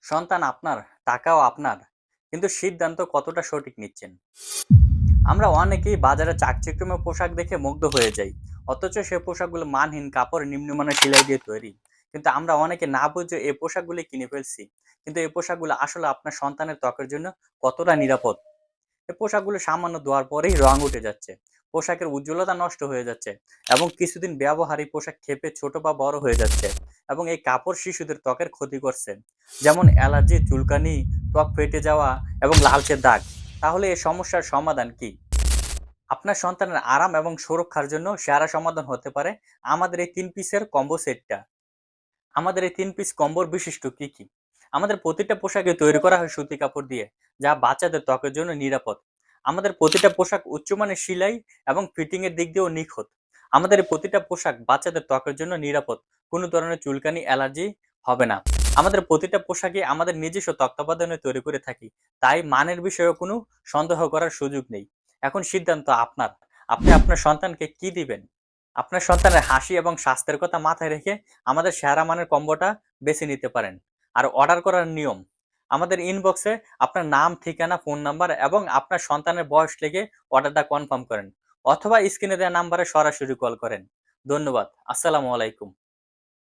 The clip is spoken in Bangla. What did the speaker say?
সন্তান আপনার, টাকাও আপনার। কিন্তু সিদ্ধান্ত কতটা সঠিক নিচ্ছেন? আমরা অনেকেই বাজারে চাকচিক্যময় পোশাক দেখে মুগ্ধ হয়ে যাই। অথচ সে পোশাকগুলো মানহীন কাপড়, নিম্নমানের সেলাই দিয়ে তৈরি। কিন্তু আমরা অনেকে না বুঝে এই পোশাকগুলি কিনে ফেলছি। কিন্তু এই পোশাকগুলো আসলে আপনার সন্তানের ত্বকের জন্য কতটা নিরাপদ? এই পোশাকগুলো সামান্য ধোয়ার পরেই রং উঠে যাচ্ছে, পোশাকের উজ্জ্বলতা নষ্ট হয়ে যাচ্ছে এবং কিছুদিন ব্যবহারই পোশাক ক্ষেপে ছোট বা বড় হয়ে যাচ্ছে এবং এই কাপড় শিশুদের ত্বকের ক্ষতি করছে, যেমন অ্যালার্জি, চুলকানি, ত্বক ফেটে যাওয়া এবং লালচে দাগ। তাহলে এই সমস্যার সমাধান কি? আপনার সন্তানের আরাম এবং সুরক্ষার জন্য সেরা সমাধান হতে পারে আমাদের এই ৩ পিসের কম্বো সেটটা। আমাদের এই ৩ পিস কম্বোর বৈশিষ্ট্য কি, কি? আমাদের প্রতিটা পোশাকে তৈরি করা হয় সুতি কাপড় দিয়ে, যা বাচ্চাদের ত্বকের জন্য নিরাপদ। আমাদের প্রতিটা পোশাক উচ্চমানের সেলাই এবং ফিটিং এর দিক দিয়েও নিখুঁত। আমাদের এই প্রতিটা পোশাক বাচ্চাদের ত্বকের জন্য নিরাপদ। কোনো ধরনের চুলকানি, অ্যালার্জি হবে না। আমাদের প্রতিটা পোশাকই আমাদের নিজস্ব তত্ত্বাবধানে তৈরি করে থাকি। তাই মানের বিষয়েও কোনো সন্দেহ করার সুযোগ নেই। এখন সিদ্ধান্ত আপনার। আপনি আপনার সন্তানকে কি দিবেন? আপনার সন্তানের হাসি এবং স্বাস্থ্যের কথা মাথায় রেখে আমাদের সেরা মানের কম্বোটা বেছে নিতে পারেন। আর অর্ডার করার নিয়ম: আমাদের ইনবক্সে আপনার নাম, ঠিকানা, ফোন নাম্বার এবং আপনার সন্তানের বয়স লিখে অর্ডারটা কনফার্ম করেন, অথবা স্ক্রিনে দেওয়া নাম্বারে সরাসরি কল করেন। ধন্যবাদ। আসসালামু আলাইকুম।